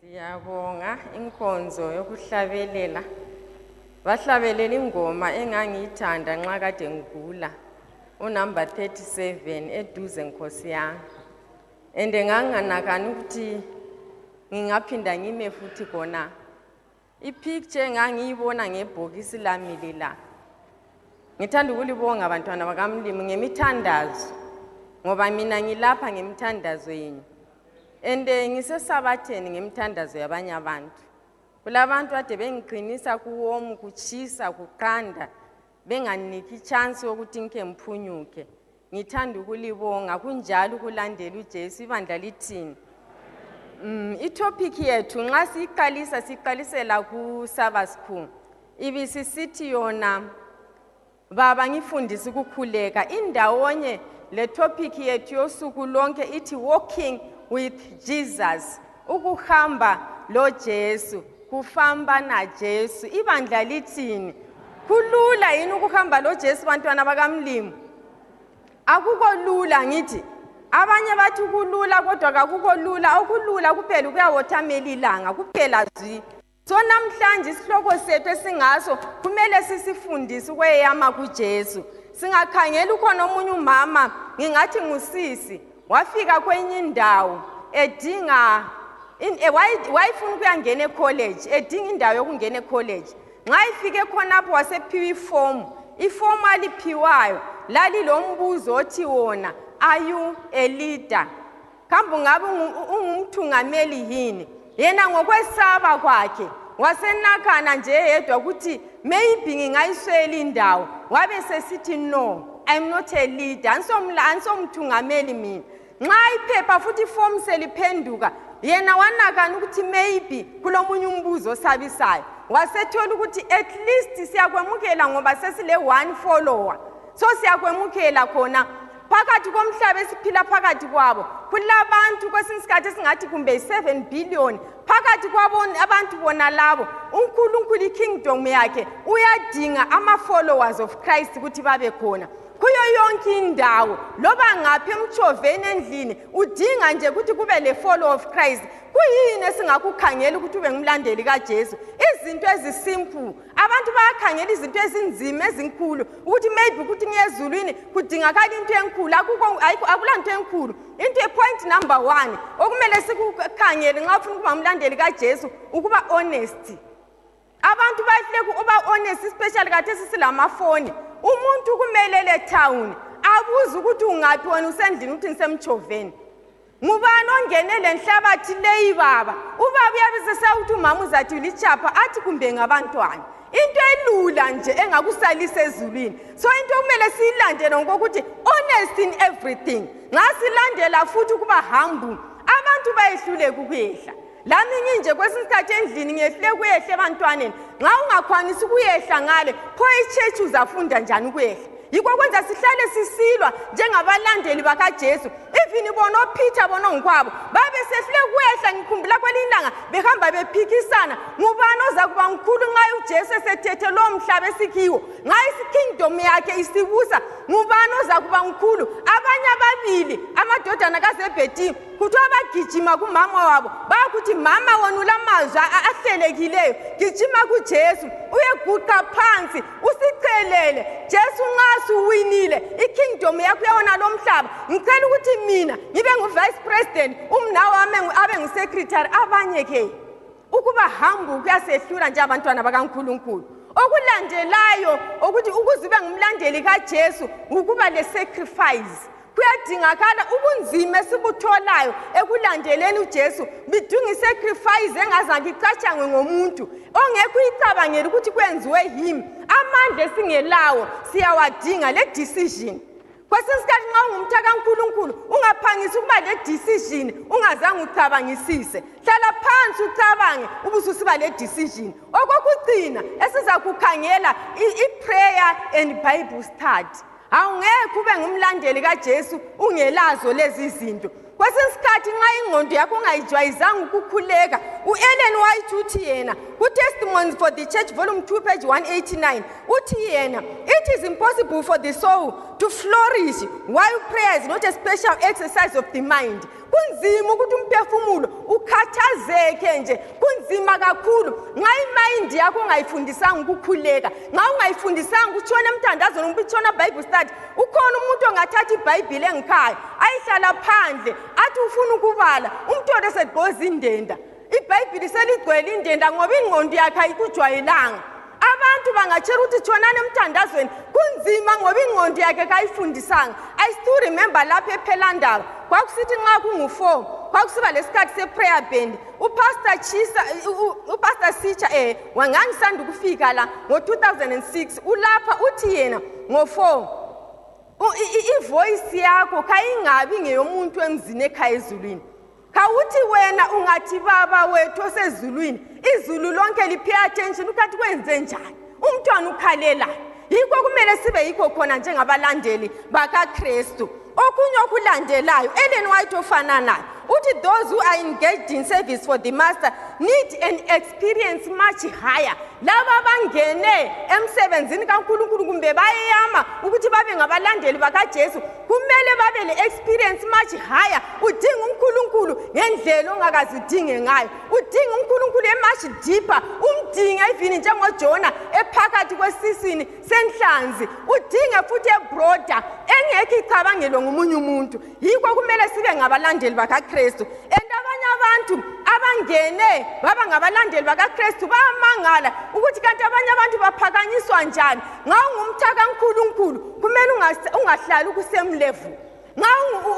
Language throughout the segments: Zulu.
Siyabonga inkonzo yokuhlabelela. Bahlabelela ingoma engangiyithanda nxa kade ngigula. Unumber 37 eduze Nkosi yami. Ende nganganakani ukuthi ngingaphinda ngime futhi khona. Ipicture engangiyibona ngebhokisi lami lela. Ngithanda ukulibonga abantwana bakaMlimi ngemithandazo. Ngoba mina ngilapha ngemithandazo yenu. Ende ngisesabatheni ngemithandazo yabanye abantu. Kulabantu ade bengiqinisa kuwomu kuchisa kuqanda benganiki chance yokuthi ngike mphunyuke. Ngithanda ukulibonga kunjalo kulandela uJesu ibandla lithini. Itopic yethu nxa siqalisela ku Sabbath School. Ibisisithi yona baba ngifundisa ukukhuleka indawonye le topic yethu yosuku lonke ithi walking with Jesus. Ukuhamba lo Jesu, kufamba na Jesu. Ibandla lithini? Kulula yini ukuhamba lo Jesu bantwana bakaMlimi? Akukho lula ngithi. Abanye bathi kulula kodwa akukho lula. Okulula kuphela ukuyawothamela ilanga kuphela zwi. So namhlanje isihloko sethu esingaso kumele sisifundise ukweyama kuJesu. Singakhangela ukhona omunye umama ngingathi ngusisi wafika kwenye indawo edinga wayifuna ukuyangena ecollege edinga indawo yokungena ecollege. Nxa ifike khonapho wasephiwa iform aliphiwayo lali lombuzo othi wona are you a leader? Kambe ngabe ungumthungameli yini? Yena ngokwesaba kwakhe wasenakhana nje yedwa ukuthi maybe ngingayiswela indawo. Wabe sesithi no, I'm not a leader. Ansomthungameli mina. Nxa iphepha futhi iform seliphenduka yena wanakhana ukuthi maybe kulomunye umbuzo osabisayo. Wasethola ukuthi at least siyakwemukela ngoba sesile one follower. So siyakwemukela khona phakathi komhlaba esiphila phakathi kwabo kulabantu kwesinye isikhathi esingathi kumbe 7 billion phakathi kwabo abantu bona labo uNkulunkulu ikingdom yakhe uyadinga ama followers of Christ ukuthi babe khona kuyo yonke indawo loba ngaphi emchoveni endlini udinga nje ukuthi kube le follower of Christ. Kuyini esingakukhangela ukuthi ube ngumlandeli kaJesu? Izinto ezisimple. Abantu bayakhangela izinto ezinzima ezinkulu ukuthi maybe ukuthi ngiyezulwini kudingakala into enkulu. Akulanto enkulu. Into point number 1 okumele sikukhangele nxa ufuna ukuba umlandeli kaJesu ukuba honest. Abantu bayahleka ukuba honest especially kathi silamafoni. Umuntu kumelele town abuza ukuthi ungaphi wena usendlini uthi ngisemchoveni. Ngubani ongenele enhlabathi leyi baba? Ubaba uyabe sesawuthi umama uzathi lichapha athi kumbe ngabantwana. Into elula nje engakusalisa ezulwini. So into kumele siyilandele ngokuthi honest in everything. Nxa silandela futhi kuba humble abantu bayehluleka ukuyehla. Lami nginje kwesinye isikhathi endlini ngiyehlule kuyehla ebantwaneni. Nxa ungakwanisi ukuyehla ngale pho ichurch uzafunda njani ukuyehla? Yikho kwenza sihlale sisilwa njengabalandeli bakaJesu. Even bona Peter bona ngikwabo babe sehlule kuyehla ngikhumbula kwelilanga behamba bephikisana ngubani ozakuba mkhulu nxa uJesu esethethe lo mhlaba esikhiwo nxa isikingdom yakhe isibusa ngubani ozakuba mkhulu. Abanye ababili amadodana kaZebhedi kuthi abagijima kumama wabo bakuthi mama wona ulamazwi ahlelekileyo gijima kuJesu uyeguqa phansi usichelele Jesu nxa suwinile ikingdom yakho yona lo mhlaba ngicela ukuthi mina ngibe ngu-vice president umnawo wami abe ngu-secretary abanye ke ukuba humble kuyasehlula nje abantwana bakaNkulunkulu. Okulandelayo ukuthi ukuze ube ngumlandeli kaJesu ukuba le sacrifice. Kuyadingakala ubunzima esibutholayo ekulandeleni uJesu bidinga isacrifice engazange icatshangwe ngomuntu ongekho uyicabangela ukuthi kwenziwe yimi. Amandla singelawo siyawadinga le decision. Kwesinye isikhathi nxa ungumthaka kaNkulunkulu ungaphangisa ukuba le decision ungazange ucabangisise. Hlala phansi ucabange ubususiba le decision. Okokugcina esiza kukhangela i-prayer and Bible study. Awungeke ube ngumlandeli kaJesu ungelazo lezi zinto. Kwesinye isikhathi nxa ingqondo yakho ungayijwayizanga ukukhuleka uEllen White uthi yena ku Testimonies for the Church volume 2 page 189 uthi yena it is impossible for the soul to flourish while prayer is not a special exercise of the mind. Kunzima ukuthi umphefumulo ukhathaze kwenzeke nje kunzima kakhulu nxa imayindi yakho ungayifundisanga ukukhuleka nxa ungayifundisanga utshona emthandazweni ubutshona Bible study ukhona umuntu ongathatha iBhayibheli engikhaya ayihlala phandle athi ufuna ukubala umntwana segqoza indenda iBhayibheli seligcwele indenda ngoba ingqondo yakhe ayikujwayelanga abantu bangatshela ukuthi tshonana emthandazweni kunzima ngoba ingqondo yakhe kayifundisanga. I still remember lapha ePhelandaba kwakusithi nxa kungu4 kwakusiba lesikhathi seprayer band upastor Sicha wangangisanda ukufika la ngo2006 ulapha uthi yena ngo4 ivoice yakho kayingabi ngeyomuntu emzini ekhaya ezulwini kawuthi wena ungathi baba wethu osezulwini izulu lonke lipay attention ukathi kwenze njani umntwana ukhalela yikho kumele sibe yikho khona njengabalandeli bakaKristu. Okunye okulandelayo Ellen White ofana nayo uthi those who are engaged in service for the master need an experience much higher. Laba bangene emsebenzini kaNkulunkulu kumbe bayama ukuthi babe ngabalandeli bakaJesu kumele babe le experience much higher. Udinga uNkulunkulu ngendlela ongakazidinge ngayo udinga uNkulunkulu much deeper umdinga even njengoJona ephakathi kwesiswini senhlanzi udinga futhi ebroader engeke icabangelo ngomunye umuntu. Yikho kumele sibe ngabalandeli bakaKristu and abanye abantu abangene baba ngabalandeli bakaKristu bayamangala ukuthi kanti abanye abantu baphakanyiswa njani nxa ungumthaka kaNkulunkulu kumele ungahlali kusemlevu nxa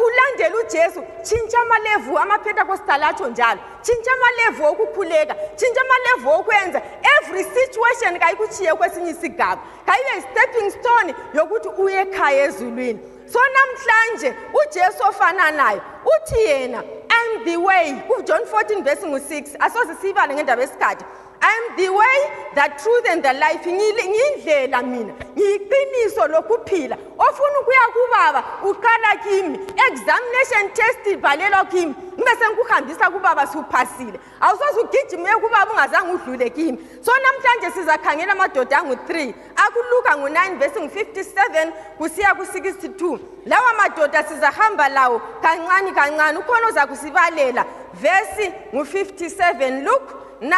ulandela uJesu tshintsha amalevu amaPentecostal atho njalo tshintsha amalevu okukhuleka tshintsha amalevu okwenza every situation kayikuchiye kwesinye isigaba kayibe stepping stone yokuthi uye ekhaya ezulwini. So namhlanje uJesu ofana naye uthi yena I'm the way John 14 verse 6 asoze sibale ngendaba esikhathi I'm the way, the truth and the life. Ngindlela mina ngiyiqiniso lokuphila ofuna ukuya kubaba uqala kimi examination test ibhalelwa kimi bese ngikuhambisa kubaba suphasile awusoze ugijime kubaba ungazange udlule kimi. So namhlanje sizakhangela amadoda angu3 akuluka ngo9 verse 57 kusiya ku62 lawa madoda sizahamba lawo kancane kancane ukhona ozakusibalela verse ngu57 Luke 9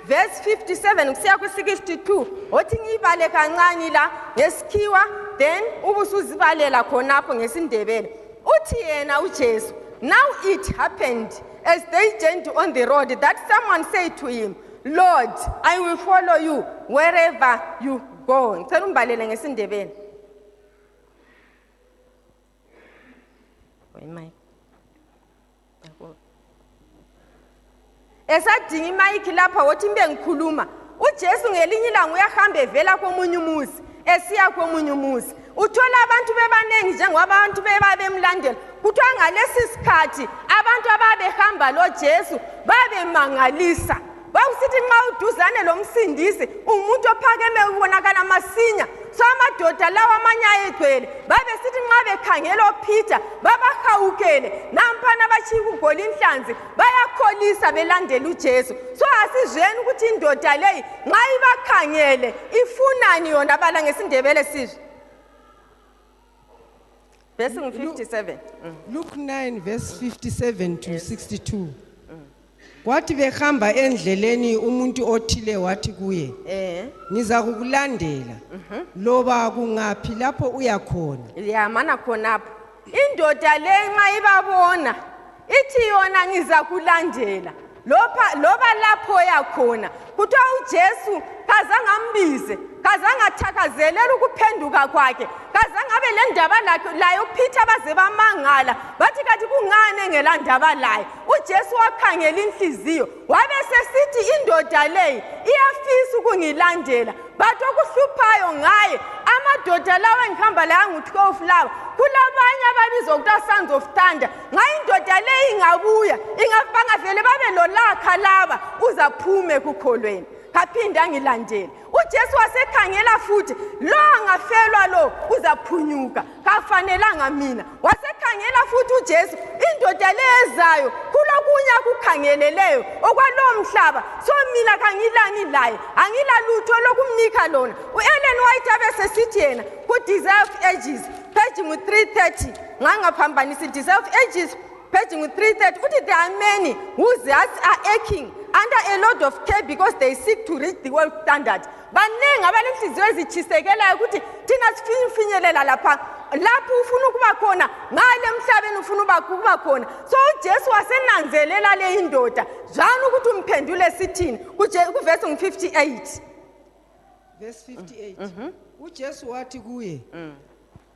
verse 57 kusiya ku62 othi ngibale kancane la ngesikhiwa then ubusuzibalela khonapho ngesindebele uthi yena uJesu. Now it happened as they journeyed on the road that someone said to him, Lord, I will follow you wherever you go. Ngicela umbalele ngesindebele. Esadinga imayiki lapha wothi mbe ngikhuluma uJesu ngelinye ilanga uyahamba evela komunye umuzi esiya komunye umuzi uthola abantu bebanengi njengobantu bebabemlandela kuthiwa ngalesi sikhathi abantu ababehamba loJesu babemangalisa bawusithi nxa uduzane lomsindisi umuntu ophakeme ubonakala masinya. So amadoda lawa amanye ayegcwele babesithi nxa bekhangela uPeter babahawukele nampana bachiya ukugola inhlanzi bayakholisa belandela uJesu. So asizweni ukuthi indoda leyi nxa ibakhangele ifunani yona bala ngesindebele sizwe verse 57 Luke 9 verse 57 to 62 Kwathi behamba endleleni umuntu othile wathi kuye Niza kukulandela loba kungaphi lapho uya khona. Yamana khonapho indoda le nxa ibabona ithi yona ngiza kulandela loba lapho yakhona kuthiwa uJesu kazange ambize kazange athakazelele ukuphenduka kwakhe kazange abe le ndaba layo uPeter baze bamangala bathi kathi kungane engelandaba laye uJesu wakhangela inhliziyo wabe sesithi indoda leyi iyafisa ukungilandela but okuhluphayo ngaye amadoda lawa engihamba la ngu12 lawa kulabanye ababizwa ukuthi sons of thunder nxa indoda leyi ingabuya ingafangavele babe lolakha laba uzaphume kukholweni kaphinda angilandele. uJesu wasekhangela futhi lo angafelwa lo uzaphunyuka kafanelanga mina wasekhangela futhi uJesu indoda lezayo kulokunya akukhangeleleyo okwalowo mhlaba so mina kangilani laye angilalutho lokumnika lona. uEllen White abesesithi yena ku Desire of Ages page 330 ngangaphambanisa Desire of Ages paging 330 uthi there are many whose hearts are aching under a load of care because they seek to reach the world standard. Baningi abanenhliziyo ezitshisekelayo ukuthi thina sifinyelela lapha ufuna ukuba khona ngale emhlabeni ufuna ukuba khona. So uJesu wasenanzelela le indoda njani ukuthi umphendule sithini kuverse 58. Verse 58. uJesu wathi kuye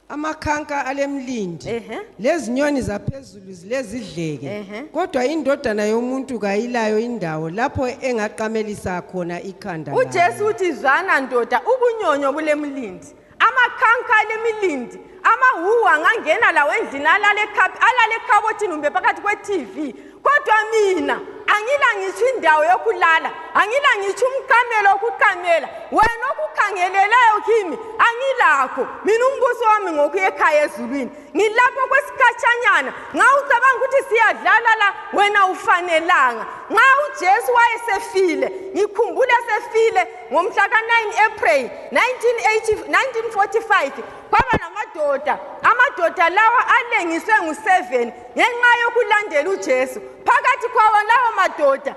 amakhanka alemlindi lezinyoni zaphezulu zilezidleke kodwa indodana yomuntu kayilayo indawo lapho engaqamelisa khona ikhanda layo. uJesu uthi zwana ndoda ubunyonyo bulemlindi amakhanka alemilindi amahuhu angangena lawo endlini alale ekhabothini umbe phakathi kwe-TV kodwa mina angila ngitsho indawo yokulala angila ngitsho umqamelo wokuqamela wena okukhangeleleyo kimi angilakho mina umbuso wami ngokuya ekhaya ezulwini ngilapho kwesikhatshanyana nxa ucabanga ukuthi siyadlala la wena ufanelanga. Nxa uJesu wayesefile ngikhumbula sefile ngomhla ka-9 April 1945 kwaba amadoda lawa alengiswe ngu7 ngenxa yokulandela uJesu. Phakathi kwawo lawo madoda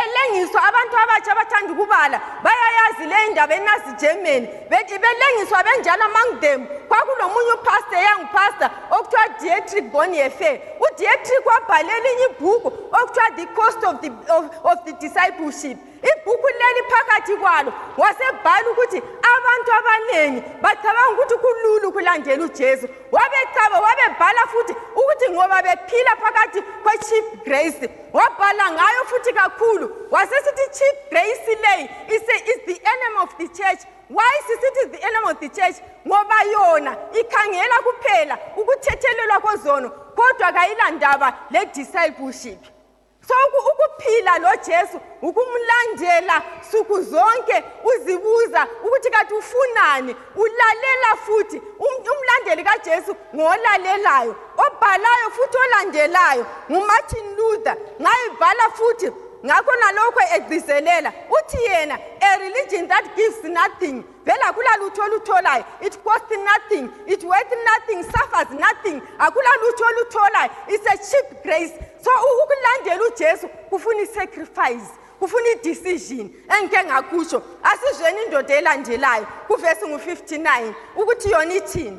elengiswa abantu abatsha abathanda ukubala bayayazi le ndaba enazi Germany belengiswa benjalo among them kwakulomunye upastor pastor okuthiwa Dietrich Bonhoeffer. uDietrich wabhalela elinye ibhuku okuthiwa The Cost of the Discipleship. Ibhuku leli phakathi kwalo wasebhala ukuthi abantu abanengi bacabanga ukuthi kulula ukulandela uJesu. Wabebhala futhi ukuthi ngoba bephila phakathi kwe-cheap grace. Wabhala ngayo futhi kakhulu wasesithi cheap grace leyi is the enemy of the church. Why is it the enemy of the church? Ngoba yona ikhangela kuphela ukuthethelelwa kozono kodwa kayilandaba le-discipleship. So ukuphila lo Jesu ukumlandela suku zonke uzibuza ukuthi kathi ufunani ulalela futhi umlandeli kaJesu ngolalelayo obhalayo futhi olandelayo nguMartin Luther ngayibhala futhi ngakho nalokho egcizelela uthi yena a religion that gives nothing vela akula lutho olutholayo it costs nothing it worth nothing suffers nothing akula lutho olutholayo it's a cheap grace. So ukulandela uJesu kufuna isacrifice kufuna idecision engike ngakusho asizweni indoda elandelayo kuverse 59 ukuthi yona ithini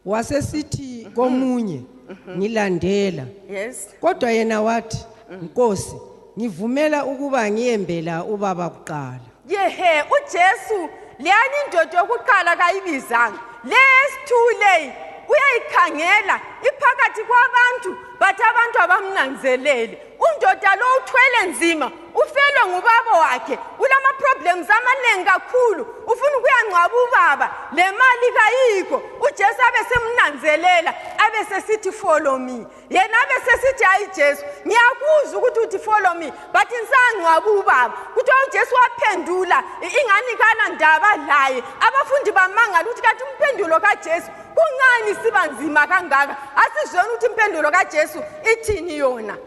wasesithi komunye ngilandela yes kodwa yena wathi Nkosi ngivumela ukuba ngiyembela ubaba kuqala. Yehe uJesu leyani indoda yokuqala kayibizanga lesithule uyayikhangela iphakathi kwabantu bathi abantu abamnanzelele undoda lo uthwele nzima ufelwe ngubaba wakhe ulama problems amaningi kakhulu ufuna ukuyangcwaba ubaba le mali kayikho uJesu abesemnanzelela abesesithi follow me yena abesesithi hayi Jesu ngiyakuzwa ukuthi uthi follow me but insangcwaba ubaba kuthi uJesu waphendula ingani kana ndaba laye abafundi bamangala ukuthi kathi umphendulo kaJesu kungani siba nzima kangaka asizweni ukuthi impendulo kaJesu ithini yona.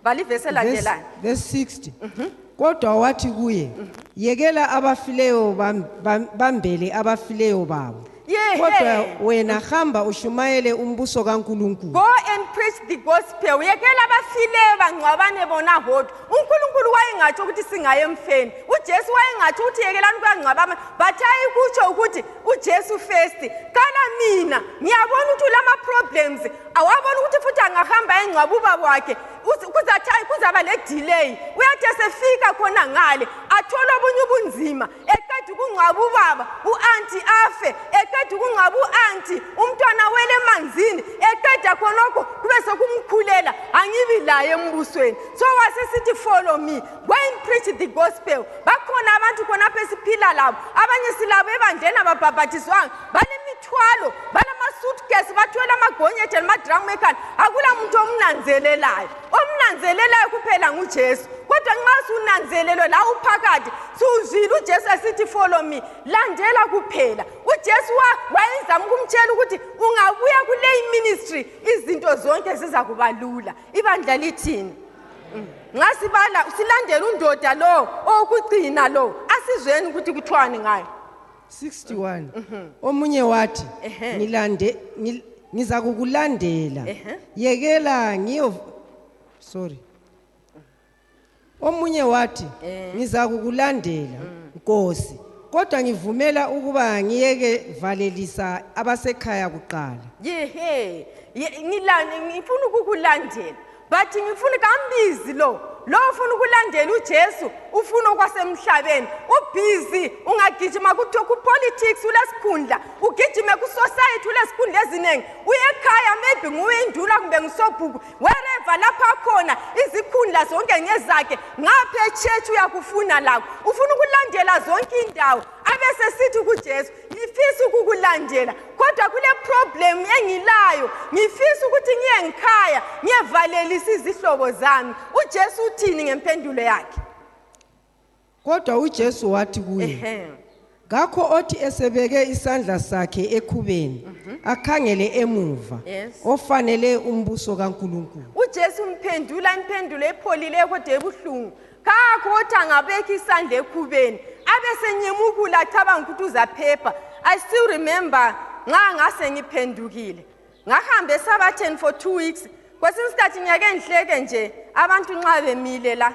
Balivese landelayo verse 60 kodwa wathi kuye yekela abafileyo bambele abafileyo babo kodwa wena hamba ushumayele umbuso kaNkulunkulu. Go and preach the gospel yekela abafileyo bangcwabane bona bodwa uNkulunkulu wayengathi ukuthi singaye emfeni uJesu wayengathi ukuthi yekelani kwangcwabana but ayikutsho ukuthi uJesu first kala mina ngiyabona ukuthi lama problems awabona ukuthi futhi angahamba engcwaba ubaba wakhe kuzaba le delay uyathi sefika khona ngale athola obunye ubunzima eqeda ukungcwaba ubaba uanti afe eqeda ukungcwaba uanti umntwana wele emanzini eqeda khonokho kube sokumkhulela angibi laye embusweni. So wasesithi follow me go and preach the gospel. Bakhona abantu khona apha esiphila labo abanye silabo ebandleni ababhabhathizwanga banemithwalo suitcase bathwele amagonyethe namadrum ekhanda akula muntu omnanzelelayo kuphela nguJesu kodwa nxa sunanzelelo la uphakathi suzile uJesu asithi follow me landela kuphela uJesu wayenzama ukumtshela ukuthi ungabuya kule ministry izinto zonke ziza kuba lula. Ibandla lithini nxa sibala silandela undoda lo okugcina lo asizweni ukuthi kuthiwani ngayo. 61 omunye wathi ngiza kukulandela yekela ngiyo sorry omunye wathi ngiza kukulandela Nkosi kodwa ngivumela ukuba ngiyeke valelisa abasekhaya kuqala ngifuna ukukulandela but ngifuna kambizi lo ufuna ukulandela uJesu ufuna okwasemhlabeni ubusy ungagijima kuthiwa ku-politics ulesikhundla ugijime ku-society ulesikhundla eziningi uyekhaya maybe nguwe induna kumbe ngisobhuku wherever lapha khona izikhundla zonke ngezakhe ngapha echurch uyakufuna lakho ufuna ukulandela zonke indawo abesesithi kuJesu ngifisa ukukulandela kodwa kule problem engilayo ngifisa ukuthi ngiye ngikhaya ngiyevalelisa izihlobo zami uJesu uthini ngempendulo yakhe kodwa uJesu wathi kuye ngakho othi esebeke isandla sakhe ekhubeni akhangele emuva ofanele umbuso kaNkulunkulu uJesu umphendula impendulo epholile kodwa ebuhlungu kakho othi angabeka isandla ekhubeni abesenyemukula acabanga ukuthi uzaphepha I still remember ngase ngiphendukile ngahamba eSabatheni for 2 weeks kwesinye isikhathi ngiyake ngihleke nje abantu nxa bemile la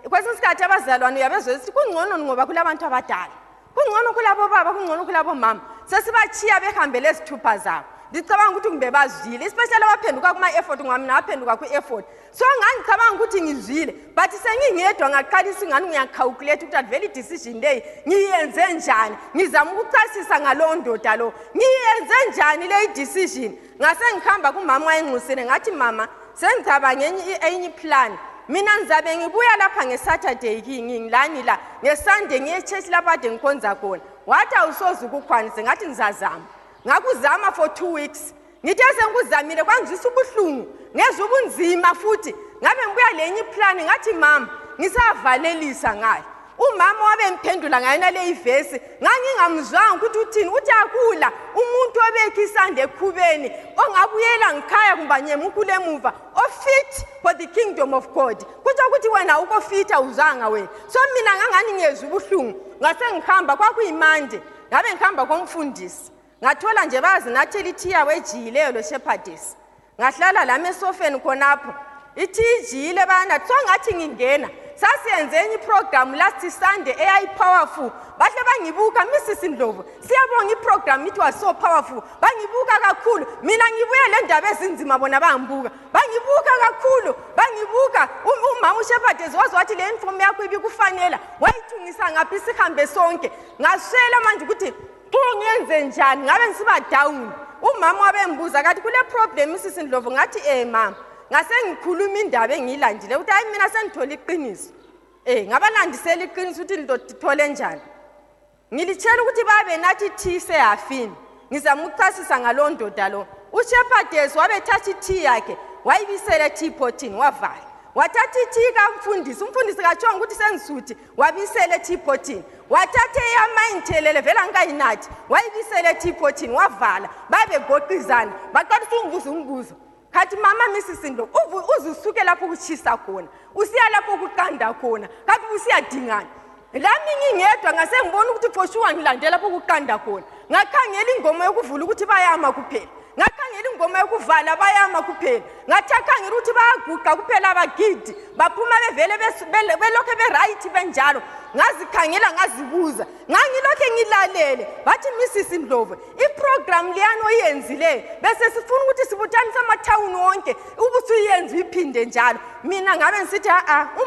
kwesinye isikhathi abazalwane uyabezwe ukuthi kungcono ngoba kulabantu abadala kungcono kulabo baba kungcono kulabo mama sesibachiya behambele ezithupha zabo ngicabanga ukuthi kumbe bazwile especially abaphenduka kuma effort ngoba mina ngaphenduka ku effort so ngicabanga ukuthi ngizwile but sengingedwa ngaqalisa ingani ngiyacalculate ukuthi vele decision leyi ngiyenze njani ngizama ukuchasisa ngalo ndoda lo ngiyenze njani le decision ngase ngikhamba kumama wayengqusile ngathi mama sengicabanga enye plan mina ngizabe ngibuya lapha ngeSaturday ngingilani la ngeSunday ngiye church lapha ade ngikhonza khona wathi awusoze ukukhwanise ngathi ngizazama ngakuzama for 2 weeks ngithe sengikuzamile kwangizisa ubuhlungu ngezwe ubunzima futhi ngabe ngibuya lenye plan ngathi mama ngisavalelisa ngayo umama wabe mphendula ngayena le ivesi ngangingamzwanga ukuthi uthini uthi akula umuntu obeka isandla ekhubeni ongabuyela ngikhaya kumba nyemukule emuva ofit for the kingdom of God kuthi ukuthi wena uko fit awuzanga wena so mina ngangani ngezwe ubuhlungu ngase ngihamba kwakuyimande ngabe ngihamba komfundisi ngathola nje bazi nathela ithiya wejiyileyo lo shepherdess ngahlala lami esofeni khonapho ithijile bana so ngathi ngingena sasiyenze enye program last Sunday AI powerful bahle bangibuka Mrs Ndlovu siyabonga iprogram it was so powerful bangibuka kakhulu mina ngibuye le ndaba ezinzima bona bangibuka bangibuka kakhulu bangibuka umama uShepherdess wathi le inform yakho ibikufanele wayithungisa ngaphi sihambe sonke ngaswela manje ukuthi kungenze njani ngabe ngisiba down umama wabembuza kathi kule problem Mrs Ndlovu ngathi mama ngase ngikhuluma indaba engilandile uthi hayi mina sengithola iqiniso ngabalandisela iqiniso ukuthi lithole njani ngilitshela ukuthi babe nathi thise yafini ngizama ukuchasisa ngalo ndoda lo uShepherdess wabethatha ithi yakhe wayibisela teapotini wavala wathatha ithi kamfundisi umfundisi kachonga ukuthi sengisuthi wabisela teapotini wathatha eyamanthelele vela ngayinathi wayibisela teapotini wavala babe goqizana baqalisa umbuzo kathi mama Mrs Ndlovu uzusuke lapho ukuchisa khona usiya lapho ukuqanda khona kathi usiyadingana lami ngingedwa ngase ngibona ukuthi for sure ngilandela lapho ukuqanda khona ngakhangela ingoma yokuvula ukuthi bayama kuphela ngakhangela ingoma yokuvala bayama kuphela ngathakangela ukuthi bayaguqa kuphela abagidi baphuma bevele belokho beright benjalo ngazikhangela ngazibuza ngangilokho ngilalele bathi Mrs Ndlovu iprogram liyano oyenzile bese sifuna ukuthi sibuthanisa amathawuni wonke ukuthi uyenze iphinde njalo mina ngabe ngisithi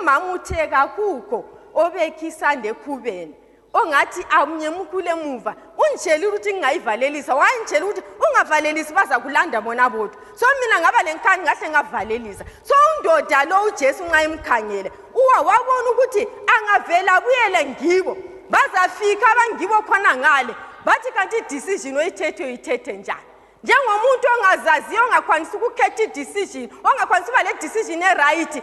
umama uthe kakukho obeka isandla ekhubeni ongathi amnyemukule emuva unjela ukuthi ngingayivalelisa wayinjela ukuthi ungavalelisi baza kulanda bona bodwa so mina ngaba lenkani ngahle ngavalelisa so undoda lo uJesu nxa imkhangele wabona ukuthi angavela buyele ngibo bazafika abangibo khona ngale bathi kanti decision oyithethe njani njengomuntu ongazaziyo ongakwanisa ukukhetha idecision ongakwanisa uba le decision eright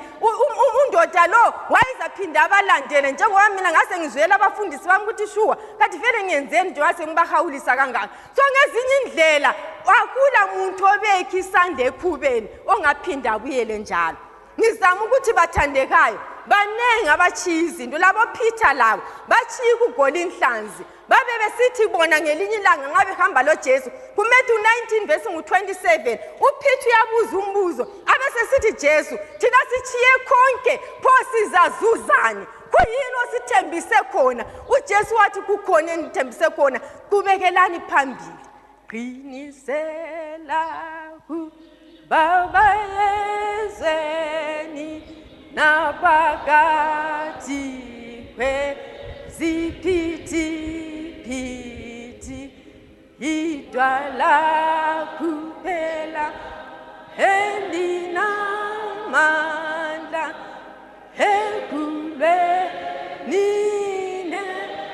undoda lo wayizaphinda abalandele njengoba mina ngase ngizwela abafundisi bami ukuthi shuwa kathi vele ngiyenzeni nje wase ngibahawulisa kangaka so ngezinye indlela akula muntu obeka isandla ekhubeni ongaphinda abuyele njalo ngizama ukuthi bathandekayo banengi abachiya izinto labo Peter labo bachiya ukugoli inhlanzi babe besithi bona ngelinye ilanga ngabe hamba lo Jesu kuMatthew 19 verse ngu27 uPeter uyabuza umbuzo abese sithi Jesu thina sichiye konke pho sizazuzani kuyini osithembise khona uJesu wathi kukhona enithembise khona kubekelani phambili qinisela ku baba yezeni napakati kwe ziphithiphithi idwala kuphela elinamandla ekulweni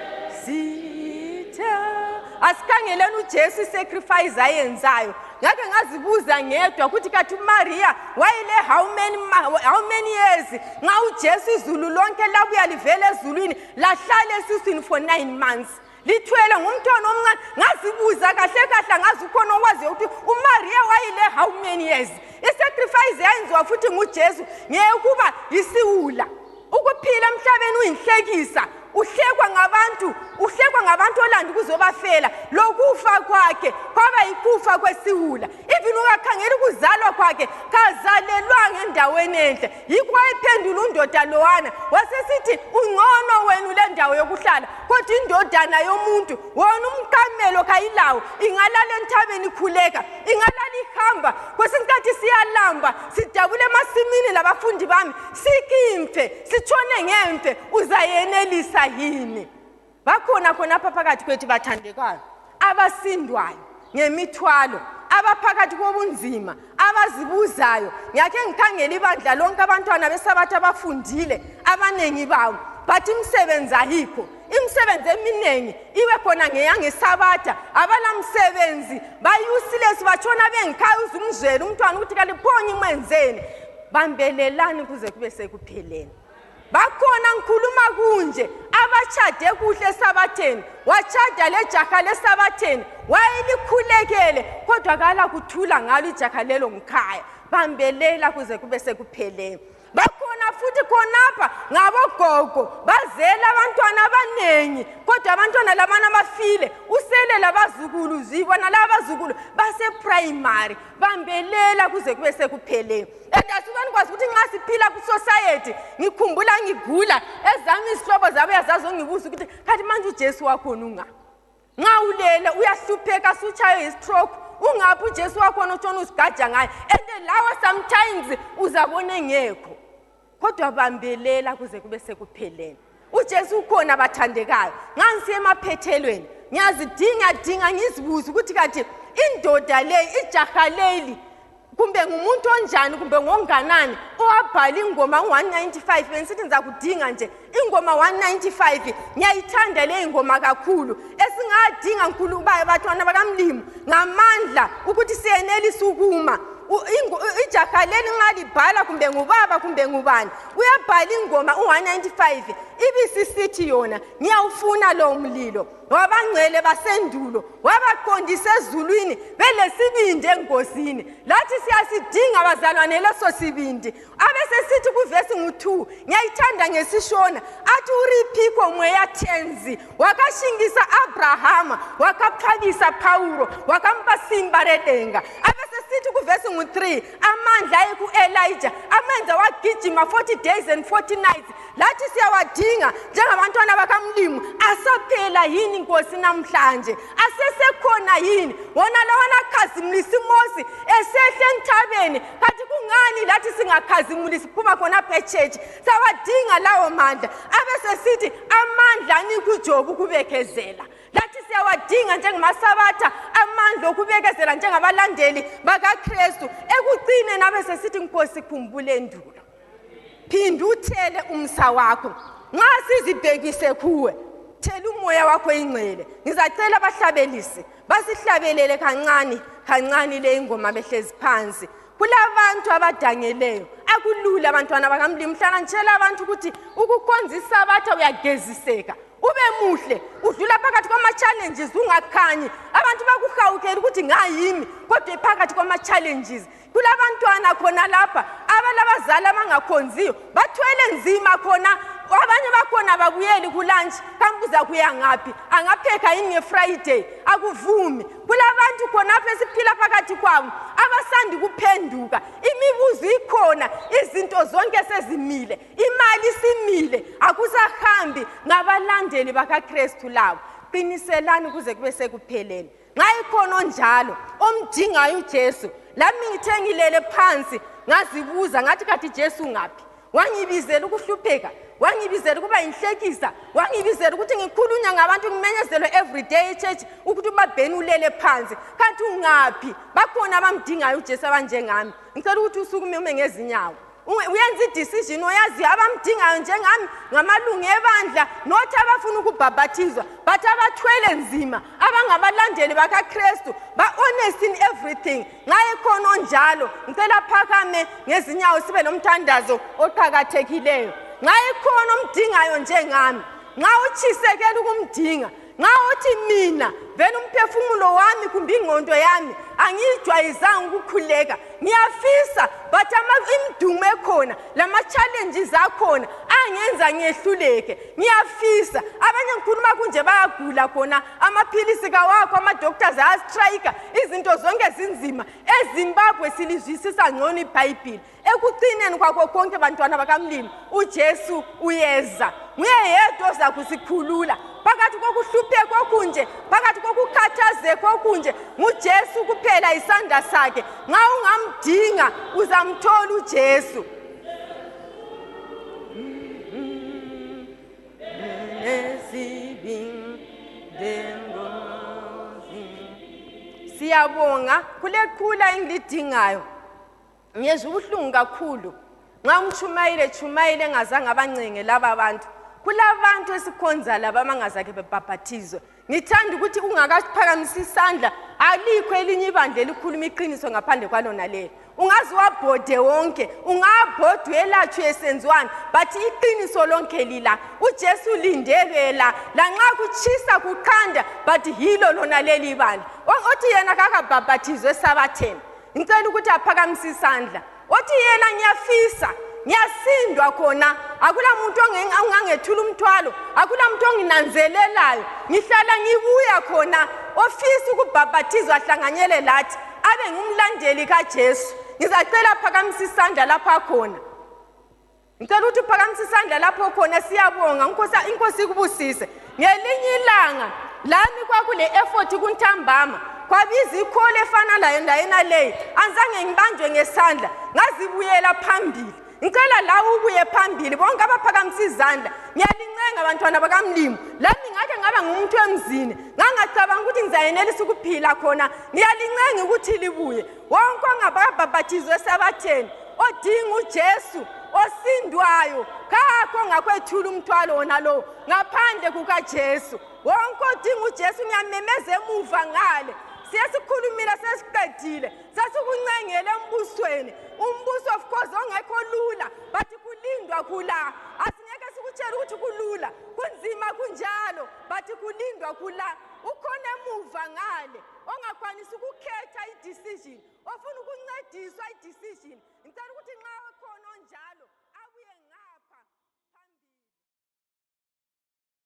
nesitha asikhangeleni uJesu sacrifice ayenzayo ngake ngazibuza ngedwa ukuthi kathi uMaria wayile how many years nga uJesu izulu lonke labuya livele ezulwini lahlala esiswini for 9 months lithwele ngumntwana omncane ngazibuza kahle kahle ngazi ukhona okwazi ukuthi uMaria wayile how many years isacrifice yayenziwa futhi nguJesu ngekuba isiwula ukuphila emhlabeni uyinhlekisa uhlekwa ngabantu olanda kuzobafela lokufa kwakhe kwaba ikufa kwesiwula even ungakhangela ukuzalwa kwakhe kazalelwanga endaweni enhle yikho ephendula undoda lowana wasesithi ungcono wena le ndawo yokuhlala kodwa indodana yomuntu wona umkamelo kayilawo ingalala enthabeni ikhuleka ingalala ihamba kwesinkathi siyalamba sidabule emasimini labafundi bami sikimfe sitshone ngemfe uzayenelisa yini bakhona khonapha phakathi kwethu bathandekayo abasindwayo ngemithwalo abaphakathi kobunzima abazibuzayo ngiyake ngikhangela ibandla lonke abantwana besabathu abafundile abanengi bawo bathi imisebenzi ayikho imisebenzi eminingi iwe khona ngeyangesabatha abalamsebenzi bayusile sibatshona bengikhaya uzumzwela umntwana ukuthi kaliphonye imenzeni bambelelani kuze kube sekupheleni bakhona ngikhuluma kunje abachade kuhle esabatheni wachada lejaha lesabatheni wayelikhulekele kodwa kala kuthula ngalo ijaha lelo ngikhaya bambelela kuze kube sekupheleni bakhona futhi khonapha ngabogogo bazela abantwana abanengi kodwa abantwana labana bafile usele labazukulu zibona labazukulu base primary bambelela kuze kube sekupheleni endasukani kwazi ukuthi nxa siphila ku society ngikhumbula ngigula ezami isihlobo zabe yazazo ngibuza ukuthi kathi manje uJesu wakho unga nxa ulela uyahlupheka suchaye stroke ungaphi uJesu wakho otshona usigaja ngaye and lawa sometimes uzabona ngekho kodwa bambelela kuze kube sekupheleni uJesu ukhona bathandekayo ngansi emaphethelweni ngiyazidinga ngizibuza ukuthi kathi indoda le ijaha leli kumbe ngumuntu onjani kumbe ngonganani owabhala ingoma 195 bensithi ngizakudinga nje ingoma 195 ngiyayithanda le ingoma kakhulu esingadinga nkulu baye abathwana bakamlimo ngamandla ukuthi siyenelisa ukuma ijaha leli ngalibhala kumbe ngubaba kumbe ngubani uyabhala ingoma u195 ibisisithi yona ngiyawufuna lo mlilo wabangcwele basendulo wabaqondisa ezulwini belesibindi enkosini lathi siyasidinga bazalwane leso sibindi abesesithi kuvesi ngu2 ngiyayithanda ngesishona athi uriphiko moya tenzi wakashingisa Abrahama wakaphalisa Paulo wakampa simba redenga abesesithi kuvesi ngu3 amandla ayeku Elijah amenza wagijima 40 days and 40 nights lathi siyawadinga njengabantwana bakamlimo asaphela yini inkosi namhlanje asesekhona yini wona lawana khazimulisa imosi esehle enthabeni kathi kungani lathi singakhazimulisi phuma khona phechurch sawadinga lawo mandla abesesithi amandla anikuJobu kubekezela lathi siyawadinga njengemasabatha amandla okubekezela njengabalandeli bakaKristu ekucine nabe sesithi inkosi khumbule endulo phinda uthele umsa wakho nxa sizibhekise kuwe thela umoya wakho ingcwele ngizacela abahlabelisi basihlabelele kancane le ingoma behlezi phansi kulabantu abadangeleyo akulula abantwana bakamlimo mhlana ngitshela abantu ukuthi ukukhonzisa abatha uyageziseka ube muhle udlula phakathi kwama challenges ungakhanyi abantu bakuhawukela ukuthi ngayimi kodwa phakathi kwama challenges kulabantwana khona lapha abalabazali abangakhonziyo bathwele nzima khona abanye bakhona babuyeli kulunch kambuza kuya ngaphi angapheka yini ngeFriday akuvumi kulabantu khona apha esiphila phakathi kwabo abasandi kuphenduka imibuzo ikhona izinto zonke sezimile imali simile akusahambi ngabalandeli bakaKristu labo qiniselani kuze kube sekupheleni nxa ikhona onjalo omdingayo uJesu lami ngithe ngilele phansi ngazibuza ngathi kathi Jesu ngaphi wangibizela ukuhlupheka wangibizela kuba inhlekisa wangibizela ukuthi ngikhulunya ngabantu ngimenyezelwe everyday church ukuthi ubabheni ulele phansi kanti ungaphi bakhona abamdingayo uJesu abanjengami ngicela ukuthi usukume ume ngezinyawo uyenza idecision oyazi abamdingayo njengami ngamalungu ebandla nothi abafuna ukubhabhathizwa but abathwele nzima abangabalandeli bakaKristu ba honest in everything nxa ekhona onjalo ngicela phakame ngezinyawo sibe nomthandazo oqhakathekileyo nxa ekhona omdingayo njengami nxa uchisekela ukumdinga nxa uthi mina vele umphefumulo wami kumbe ingqondo yami angijwayezanga ukukhuleka ngiyafisa but imdumo ekhona lama challenges akhona angenza ngiyehluleke ngiyafisa abanye ngikhuluma kunje bayagula khona amaphilisi kawakho ama doctors ayastrike izinto zonke zinzima eZimbabwe silizwisisa ngcono iBhayibheli ekucineni kwakho konke bantwana bakaMlimi uJesu uyeza nguye yedwa oza kusikhulula phakathi kokuhlupheka okunje phakathi kokukhathazeka okunje nguJesu kuphela isandla sakhe nxa ungamdinga uzamthola uJesu siyabonga kuleqhula engilidingayo ngiyezwa ubuhlungu kakhulu nxa umchumayile engazange abancenge laba abantu kulabantu esikhonza laba abangazake bebhabhathizwe ngithanda ukuthi ungakaphakamisa isandla alikho elinye ibandla elikhuluma iqiniso ngaphandle kwalona lelo ungazi wabhode wonke ungabhodwa elatshwe esenziwani but iqiniso lonke lila uJesu lindelwe la lanxa kuchisa kuqanda but hilo lona leli ibandla othi yena kakabhabhathizwe esabatheni ngicela ukuthi aphakamise isandla othi yena ngiyafisa ngiyasindwa khona akula muntu ongangethula umthwalo akula muntu onginanzelelayo ngihlala ngibuya khona ofisa ukubhabhathizwa ahlanganyele lathi abe ngumlandeli kaJesu ngizacela phakamisa isandla lapha khona ngicela ukuthi phakamisa isandla lapho khona siyabonga inkosi ikubusise ngelinye ilanga lami kwakule effort kuNthambama kwabiza ikhole efana layena leyi anzange ngibanjwe ngesandla ngazibuyela phambili ngicela lawo ubuye phambili bonke abaphakamisa izandla ngiyalincenga abantwana bakaMlimi lami ngake ngaba ngumuntu emzini ngangacabanga ukuthi ngizayenelisa ukuphila khona ngiyalincenga ukuthi libuye wonke ongabhabhathizwe esabatheni odinga uJesu osindwayo kakho ngakwethula umthwalo wona lo ngaphandle kukaJesu wonke odinga uJesu ngiyamemeza emuva ngale siyasikhulumile sesiqedile sasikuncengele embusweni umbuso of course ongekho lula but kulindwa kula asingeke sikutshela ukuthi kulula kunzima kunjalo but kulindwa kula ukhona emuva ngale ongakwanisa ukukhetha idecision ofuna ukuncediswa idecision ngicela ukuthi nxa khona onjalo